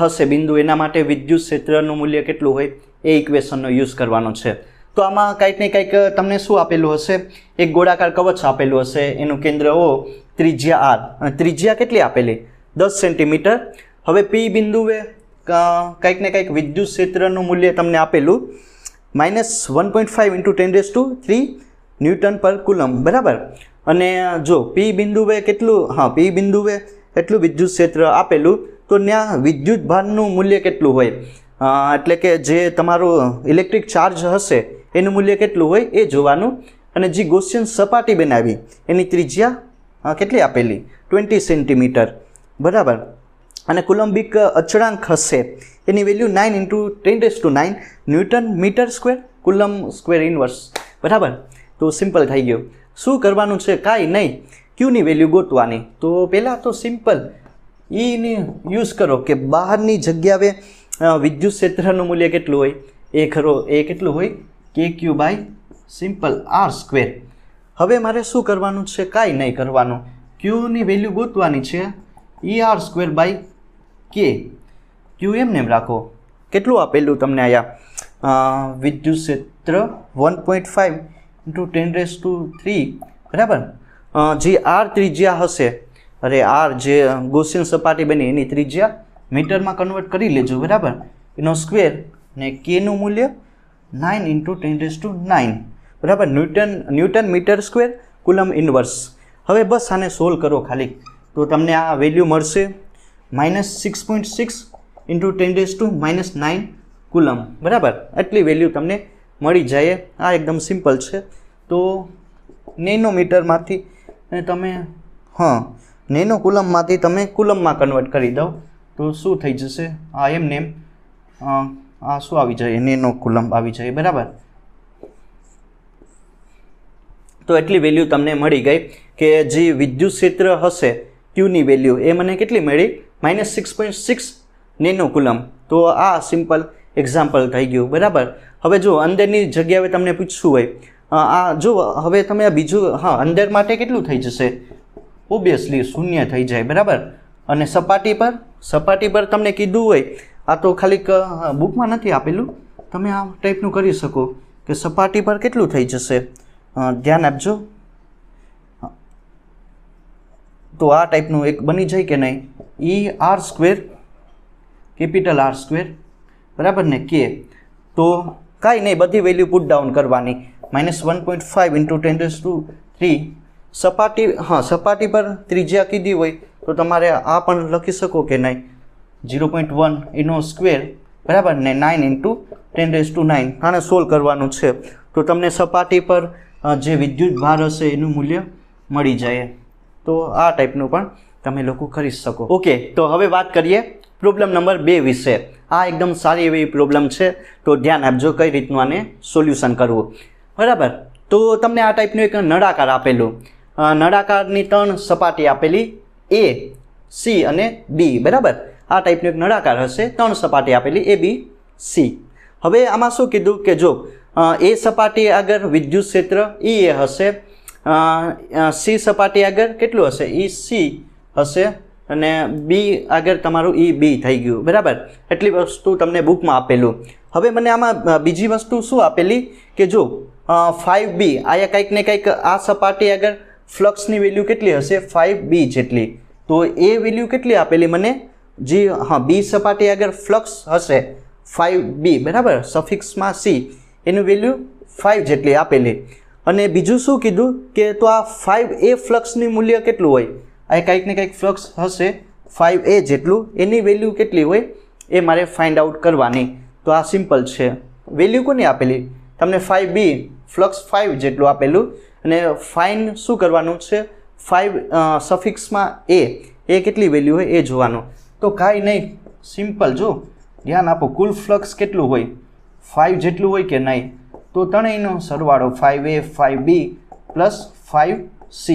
હશે બિંદુ એના માટે વિદ્યુત ક્ષેત્રનું મૂલ્ય કેટલું હોય એ ઇક્વેશનનો યુઝ કરવાનો છે. તો આમાં કંઈક ને કંઈક તમને શું આપેલું હશે, એક ગોળાકાર કવચ આપેલું હશે, એનું કેન્દ્ર O, ત્રિજ્યા R, અને ત્રિજ્યા કેટલી આપેલી 10 સેન્ટીમીટર. હવે P બિંદુએ કંઈક ને કંઈક વિદ્યુત ક્ષેત્રનું મૂલ્ય તમને આપેલું -1.5 × 10⁻³ ન્યૂટન પર કુલમ બરાબર. અને જો P બિંદુએ કેટલું, P બિંદુએ એટલું વિદ્યુત ક્ષેત્ર આપેલું, તો ત્યાં વિદ્યુત ભારનું મૂલ્ય કેટલું હોય, એટલે કે જે તમારું ઇલેક્ટ્રિક ચાર્જ હશે એનું મૂલ્ય કેટલું હોય એ જોવાનું. અને જે ગૌસિયન સપાટી બનાવી એની ત્રિજ્યા કેટલી આપેલી 20 સેન્ટીમીટર બરાબર. અને કુલંબિક અચળાંક હશે એની value 9 × 10⁹ newton metre square coulomb square inverse બરાબર. તો સિમ્પલ થઈ ગયું. શું કરવાનું છે, કાંઈ નહીં, ક્યુની વેલ્યુ ગોતવાની. તો પહેલાં તો સિમ્પલ ઈની યુઝ કરો કે બહારની જગ્યાએ વિદ્યુત ક્ષેત્રનું મૂલ્ય કેટલું હોય એ ખરો, એ કેટલું હોય KQ/ સિમ્પલ R². હવે મારે શું કરવાનું છે, કાંઈ નહીં કરવાનું, ક્યુની વેલ્યુ ગોતવાની છે ER²/K. ક્યુ એમને રાખો. કેટલું આપેલું તમને અહીંયા વિદ્યુત ક્ષેત્ર 1.5 × 10⁻³ બરાબર. જે R ત્રિજ્યા હશે, અરે R જે ગૌસિયન સપાટી બની એની ત્રિજ્યા મીટરમાં કન્વર્ટ કરી લેજો બરાબર, એનો સ્ક્વેર, ને Kનું મૂલ્ય 9 × 10⁹ બરાબર, newton metre square coulomb inverse. હવે બસ આને સોલ્વ કરો ખાલી, તો તમને આ વેલ્યુ મળશે -6.6 × 10⁻⁹ કુલમ બરાબર. એટલી વેલ્યુ તમને મળી જાય. આ એકદમ સિમ્પલ છે. તો નેનોમીટરમાંથી તમે નેનો કુલમમાંથી તમે કુલમમાં કન્વર્ટ કરી દો તો શું થઈ જશે, આ એમને એમ આ શું આવી જાય, નેનો કુલમ આવી જાય બરાબર. તો એટલી વેલ્યુ તમને મળી ગઈ કે જે વિદ્યુત ક્ષેત્ર હશે ક્યુની વેલ્યુ એ મને કેટલી મળી -6.6 નેનો કુલમ. તો આ સિમ્પલ એક્ઝામ્પલ થઈ ગયું બરાબર. હવે જો અંદરની જગ્યાએ તમને પૂછવું હોય, આ જો હવે તમે આ બીજું અંદર માટે કેટલું થઈ જશે, ઓબ્વિયસલી 0 થઈ જાય બરાબર. અને સપાટી પર તમને કીધું હોય, આ તો ખાલી બુકમાં નથી આપેલું, તમે આ ટાઈપનું કરી શકો કે સપાટી પર કેટલું થઈ જશે, ધ્યાન આપજો. તો આ ટાઈપનું એક બની જાય કે નહીં, ER², કેપિટલ R² બરાબર ને K. તો કાંઈ નહીં, બધી વેલ્યુ પુટ ડાઉન કરવાની, -1.5 × 10⁻³ સપાટી પર ત્રિજ્યા કીધી હોય તો તમારે આ પણ લખી શકો કે નહીં, 0.1 એનો સ્ક્વેર બરાબર ને 9 × 10⁹. આને સોલ્વ કરવાનું છે તો તમને સપાટી પર જે વિદ્યુત ભાર હશે એનું મૂલ્ય મળી જાય. તો આ ટાઈપનું પણ તમે લોકો કરી શકો. ઓકે, તો હવે વાત કરીએ પ્રોબ્લેમ નંબર 2 વિશે. આ એકદમ સારી એવી પ્રોબ્લેમ છે, તો ધ્યાન આપજો કઈ રીતનું આને સોલ્યુશન કરવું બરાબર. તો તમને આ ટાઈપનું એક નળાકાર આપેલું, નળાકારની 3 સપાટી આપેલી A, C અને D બરાબર. આ ટાઈપનું એક નળાકાર હશે, 3 સપાટી આપેલી A, B, C. હવે આમાં શું કીધું કે જો A સપાટી આગળ વિદ્યુત ક્ષેત્ર EA હશે, C સપાટી આગળ કેટલું હશે, EC હશે, અને B આગળ તમારું EB થઈ ગયું બરાબર. એટલી વસ્તુ તમને બુકમાં આપેલું. હવે મને આમાં બીજી વસ્તુ શું આપેલી કે જો 5B, આયા કંઈક ને કંઈક આ સપાટી આગળ ફ્લક્સની વેલ્યુ કેટલી હશે, 5B જેટલી. તો એ વેલ્યુ કેટલી આપેલી મને, જે B સપાટી આગળ ફ્લક્સ હશે 5B બરાબર, સફિક્સમાં C, એનું વેલ્યુ 5 જેટલી આપેલી. અને બીજું શું કીધું કે તો આ 5A ફ્લક્સની મૂલ્ય કેટલું હોય, આ કંઈક ને કંઈક ફ્લક્સ હશે 5A જેટલું, એની વેલ્યુ કેટલી હોય એ મારે ફાઇન્ડ આઉટ કરવાની. તો આ સિમ્પલ છે. વેલ્યુ કોની આપેલી તમને, 5B ફ્લક્સ 5 જેટલું આપેલું, અને ફાઇન શું કરવાનું છે, 5 સફિક્સમાં A, એ કેટલી વેલ્યુ હોય એ જોવાનું. તો કાંઈ નહીં, સિમ્પલ, જો ધ્યાન આપો, કુલ ફ્લક્સ કેટલું હોય 5 જેટલું હોય કે નહીં, તો ત્રણેયનો સરવાળો 5A, 5B પ્લસ 5C.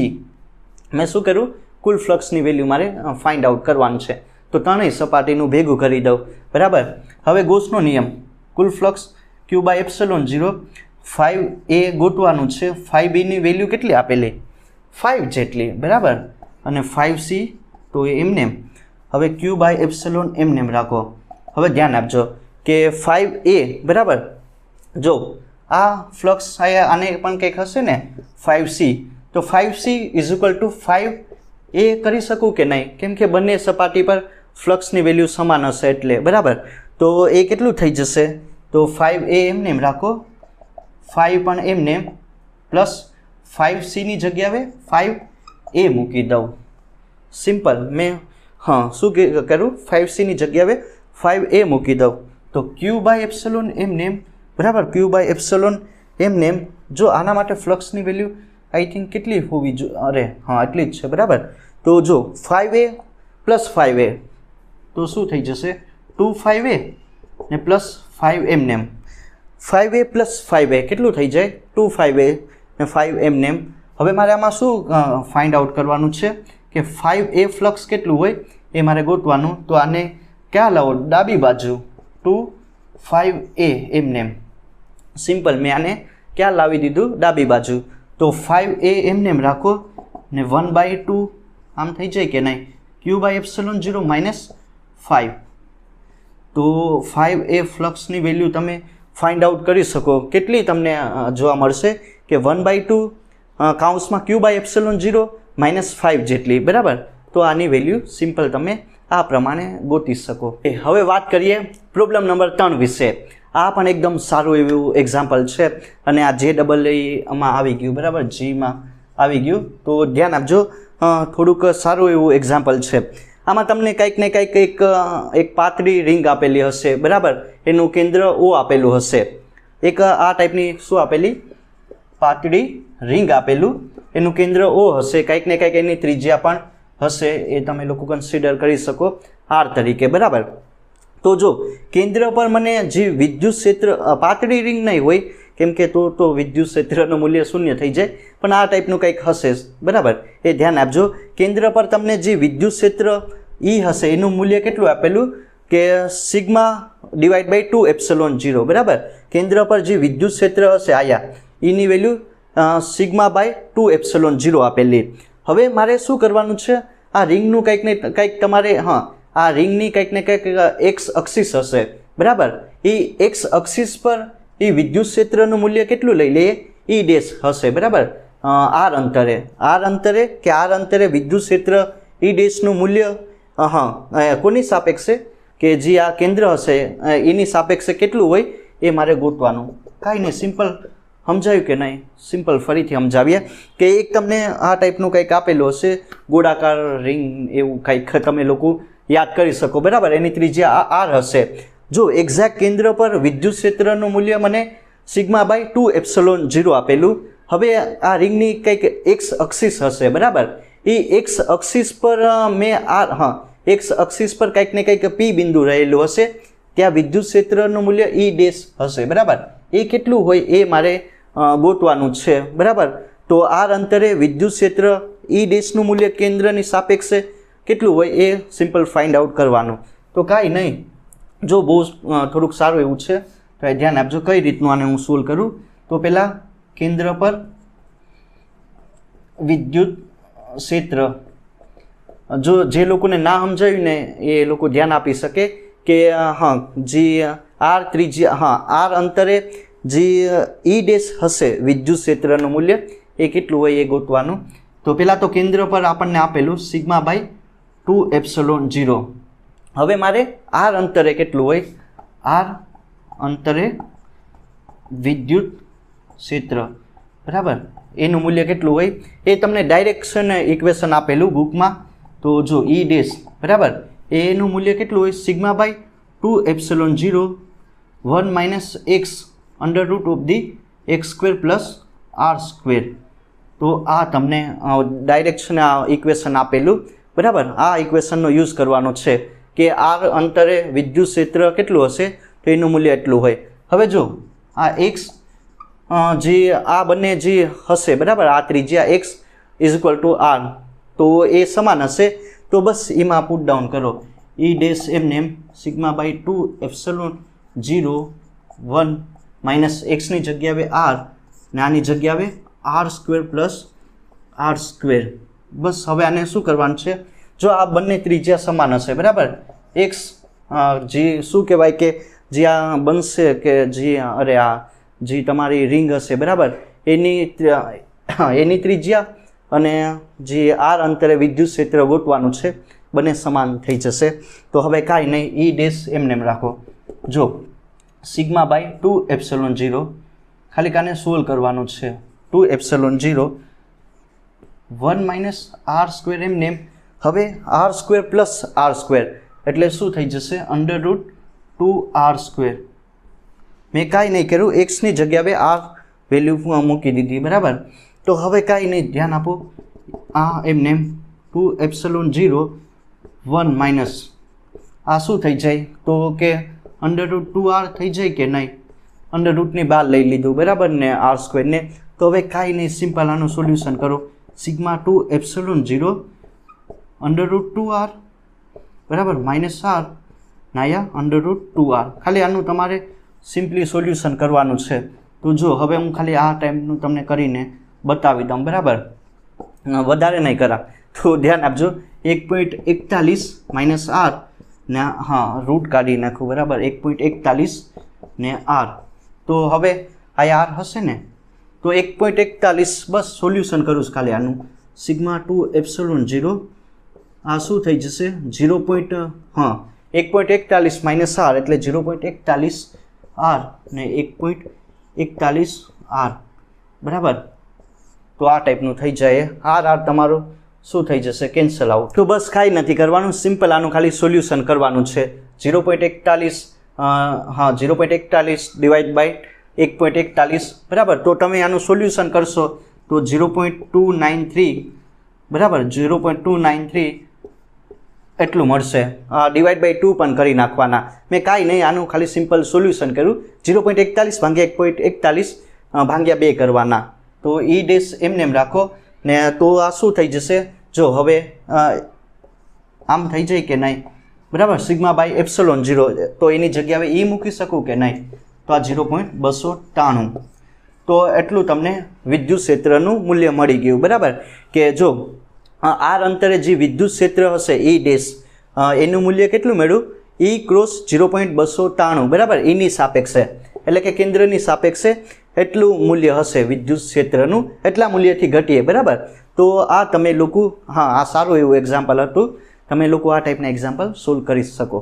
મેં શું કર્યું, કુલ ફ્લક્સની વેલ્યુ મારે ફાઇન્ડ આઉટ કરવાનું છે. તો ત્રણેય સપાટીનું ભેગું કરી દઉં બરાબર. હવે ગોસનો નિયમ, કુલ flux q by epsilon 0 5a ગોતવાનું છે. 5b ની વેલ્યુ કેટલી આપેલી 5 જેટલી બરાબર, અને 5c તો એમને હવે ક્યુ બાય એપ્સલોન એમને રાખો. હવે ધ્યાન આપજો કે 5a બરાબર, જો આ ફ્લક્સ આને પણ કંઈક હશે ને 5c, તો 5c is equal two 5a કરી શકું કે નહીં, કેમ કે બંને સપાટી પર ફ્લક્સની વેલ્યુ સમાન હશે એટલે બરાબર. તો એ કેટલું થઈ જશે, તો 5a એમને એમ રાખો, 5 પણ એમને પ્લસ 5c ની જગ્યાએ 5a મૂકી દઉં. સિમ્પલ, મેં શું કરું, 5c ની જગ્યાએ 5a મૂકી દઉં. તો ક્યુ બાય એપ્સલોન એમને બરાબર, ક્યુ બાય એપ્સલોન એમને જો આના માટે ફ્લક્સની વેલ્યુ આઈ થિંક કેટલી હોવી જોઈએ, અરે એટલી જ છે બરાબર. તો જો 5a પ્લસ 5a તો શું થઈ જશે, 2 ને પ્લસ 5 એમને 5a પ્લસ 5a કેટલું થઈ જાય, 2 5a ને 5 એમને. હવે મારે આમાં શું ફાઇન્ડ આઉટ કરવાનું છે કે 5a ફ્લક્સ કેટલું હોય એ મારે ગોતવાનું. તો આને ક્યાં લાવો, ડાબી બાજુ, 2 5a એમને. સિમ્પલ, મેં આને ક્યાં લાવી દીધું, ડાબી બાજુ. તો 5a એમને રાખો ને 1/2 આમ થઈ જાય કે નહીં, ક્યુ બાય એપ્સલોન 0 માઇનસ 5. તો 5a ફ્લક્સની વેલ્યુ તમે ફાઇન્ડ આઉટ કરી શકો. કેટલી તમને જોવા મળશે કે 1/2 કાઉન્સમાં ક્યુ બાય એપ્સલોન 0 માઇનસ 5 જેટલી બરાબર. તો આની વેલ્યુ સિમ્પલ તમે આ પ્રમાણે ગોતી શકો. હવે વાત કરીએ પ્રોબ્લેમ નંબર 3 વિશે. આ પણ એકદમ સારું એવું એક્ઝામ્પલ છે, અને આ JEE આવી ગયું બરાબર, જીમાં આવી ગયું. તો ધ્યાન આપજો, થોડુંક સારું એવું એક્ઝામ્પલ છે. આમાં તમને કંઈક ને કંઈક એક પાતળી રિંગ આપેલી હશે બરાબર, એનું કેન્દ્ર O આપેલું હશે. એક આ ટાઈપની શું આપેલી, પાતળી રિંગ આપેલું, એનું કેન્દ્ર O હશે, કંઈક ને કંઈક એની ત્રિજ્યા પણ હશે, એ તમે લોકો કન્સિડર કરી શકો R તરીકે બરાબર. તો જો કેન્દ્ર પર મને જે વિદ્યુત ક્ષેત્ર, પાતળી રિંગ નહીં હોય કેમ કે તો વિદ્યુત ક્ષેત્રનું મૂલ્ય શૂન્ય થઈ જાય, પણ આ ટાઈપનું કંઈક હશે બરાબર, એ ધ્યાન આપજો. કેન્દ્ર પર તમને જે વિદ્યુત ક્ષેત્ર E હશે એનું મૂલ્ય કેટલું આપેલું કે સિગ્મા ડિવાઈડ બાય 2 એપ્સલોન 0 બરાબર. કેન્દ્ર પર જે વિદ્યુત ક્ષેત્ર હશે આયા, એની વેલ્યુ સિગ્મા બાય 2 એપ્સલોન 0 આપેલી. હવે મારે શું કરવાનું છે, આ રિંગનું કંઈક ને કંઈક તમારે આ રિંગની કંઈક ને કંઈક એક્સ અક્ષિસ હશે બરાબર. એ એક્સ અક્ષિસ પર એ વિદ્યુત ક્ષેત્રનું મૂલ્ય કેટલું લઈ લઈએ, E ડેશ હશે બરાબર. આર અંતરે કે આર અંતરે વિદ્યુત ક્ષેત્ર E ડેશનું મૂલ્ય કોની સાપેક્ષે, કે જે આ કેન્દ્ર હશે એની સાપેક્ષે કેટલું હોય એ મારે ગોતવાનું. કાંઈ નહીં, સિમ્પલ. સમજાયું કે નહીં, સિમ્પલ ફરીથી સમજાવીએ કે એક તમને આ ટાઈપનું કંઈક આપેલું હશે, ગોળાકાર રિંગ એવું કંઈક તમે લોકો યાદ કરી શકો બરાબર. એની ત્રિજ્યા R હશે. જો એક્ઝેક્ટ કેન્દ્ર પર વિદ્યુત ક્ષેત્રનું મૂલ્ય મને સિગ્મા બાય 2 એપ્સલોન 0 આપેલું. હવે આ રિંગની કંઈક એક્સ અક્ષિસ હશે બરાબર. એ એક્સ અક્ષિસ પર મેં એક્સ અક્ષિસ પર કંઈક ને કંઈક P બિંદુ રહેલું હશે, ત્યાં વિદ્યુત ક્ષેત્રનું મૂલ્ય E ડેશ હશે બરાબર. એ કેટલું હોય એ મારે ગોતવાનું છે બરાબર. તો R અંતરે વિદ્યુત ક્ષેત્ર E ડેશનું મૂલ્ય કેન્દ્રની સાપેક્ષે કેટલું હોય એ સિમ્પલ ફાઇન્ડ આઉટ કરવાનું. તો કાંઈ નહીં, જો બહુ થોડુંક સારું એવું છે તો એ ધ્યાન આપજો કઈ રીતનું આને હું સોલ્વ કરું. તો પહેલાં કેન્દ્ર પર વિદ્યુત ક્ષેત્ર, જો જે લોકોને ના સમજાયું ને એ લોકો ધ્યાન આપી શકે કે જે R ત્રિજ્યા R અંતરે જે E ડેશ હશે વિદ્યુત ક્ષેત્રનું મૂલ્ય એ કેટલું હોય એ ગોતવાનું. તો પહેલાં તો કેન્દ્ર પર આપણને આપેલું સિગ્મા બાય 2 એપ્સલોન 0. હવે મારે R અંતરે કેટલું હોય, R અંતરે વિદ્યુત ક્ષેત્ર બરાબર, એનું મૂલ્ય કેટલું હોય એ તમને ડાયરેક્શન ઇક્વેશન આપેલું બુકમાં. તો જો E ડેશ બરાબર, એનું મૂલ્ય કેટલું હોય, sigma by 2 epsilon 0 1 minus X under root of the X square plus R square. તો આ તમને ડાયરેક્શન ઇક્વેશન આપેલું બરાબર. આ ઇક્વેશનનો યુઝ કરવાનો છે કે R અંતરે વિદ્યુત ક્ષેત્ર કેટલું હશે તો એનું મૂલ્ય એટલું હોય. હવે જો આ એક્સ જે આ બંને જે હશે બરાબર, આ ત્રિજ્યા x is equal to R, તો એ સમાન હશે. તો બસ એમાં પુટ ડાઉન કરો, E ડેશ એમને સિગ્મા બાય 2 એપ્સલોન 0 1 માઇનસ એક્સની જગ્યાએ આર ને આની જગ્યાએ R square plus R square. બસ હવે આને શું કરવાનું છે, જો આ બંને ત્રિજ્યા સમાન હશે બરાબર, એક્સ જે શું કહેવાય કે જે આ બનશે કે જે અરે આ જે તમારી રિંગ હશે બરાબર એની ત્રિજ્યા અને જે આર અંતરે વિદ્યુત ક્ષેત્ર ગોતવાનું છે બંને સમાન થઈ જશે. તો હવે કાંઈ નહીં, ઈ ડેશ એમને રાખો. જો સિગ્મા બાય 2ε0 ખાલી કાને સોલ્વ કરવાનું છે. 2ε0 1 માઇનસ આર સ્ક્વેર એમને. હવે R square plus R square એટલે શું થઈ જશે, √2r². મેં કાંઈ નહીં કર્યું, એક્સની જગ્યાએ આર વેલ્યુ મૂકી દીધી બરાબર. તો હવે કાંઈ નહીં, ધ્યાન આપો, આ એમને 2ε0 1 માઇનસ આ શું થઈ જાય તો કે √2r થઈ જાય કે નહીં, અંડરરૂટની બહાર લઈ લીધું બરાબર ને આર સ્ક્વેરને. તો હવે કાંઈ નહીં, સિમ્પલ આનું સોલ્યુશન કરો. સિગ્મા 2ε0 √2r બરાબર માઇનસ આર નાયા √2r. ખાલી આનું તમારે સિમ્પલી સોલ્યુશન કરવાનું છે. તો જો હવે હું ખાલી આ ટાઈમનું તમને કરીને બતાવી દઉં બરાબર, વધારે નહીં કરા. તો ધ્યાન આપજો, 1.41 માઇનસ આર ને હા રૂટ કાઢી નાખું બરાબર, 1.41 ને આર. તો હવે આ આર હશે ને, તો 1.41 બસ સોલ્યુશન કરું છું ખાલી આનું. સિગ્મા 2ε0 આ શું થઈ જશે 1.41 માઇનસ આર એટલે 0.41 આર ને 1.41 આર બરાબર. તો આ ટાઈપનું થઈ જાય, આર તમારું શું થઈ જશે, કેન્સલ આઉટ. તો બસ કાંઈ નથી કરવાનું, સિમ્પલ આનું ખાલી સોલ્યુશન કરવાનું છે. 0.41 હા 0.41 ડિવાઈડ બાય 1.41 બરાબર. તો તમે આનું સોલ્યુશન કરશો તો 0.293 બરાબર, 0.293 એટલું મળશે. ડિવાઈડ બાય 2 પણ કરી નાખવાના. મેં કાંઈ નહીં, આનું ખાલી સિમ્પલ સોલ્યુશન કર્યું. 0.41 ભાગ્યા 1.41 ભાગ્યા 2 કરવાના. તો ઈ ડેશ એમને એમ રાખો ને તો આ શું થઈ જશે, જો હવે આમ થઈ જાય કે નહીં બરાબર, સિગ્મા બાય ε0 તો એની જગ્યાએ ઈ મૂકી શકું કે નહીં, તો આ 0.293. તો એટલું તમને વિદ્યુત ક્ષેત્રનું મૂલ્ય મળી ગયું બરાબર. કે જો આર અંતરે જે વિદ્યુત ક્ષેત્ર હશે ઈ ડેશ એનું મૂલ્ય કેટલું મળ્યું, ઈ ક્રોસ 0.293 બરાબર, એની સાપેક્ષે એટલે કે કેન્દ્રની સાપેક્ષે એટલું મૂલ્ય હશે વિદ્યુત ક્ષેત્રનું, એટલા મૂલ્યથી ઘટીએ બરાબર. તો આ તમે લોકો આ સારું એવું એક્ઝામ્પલ હતું, તમે લોકો આ ટાઈપના એક્ઝામ્પલ સોલ્વ કરી શકો.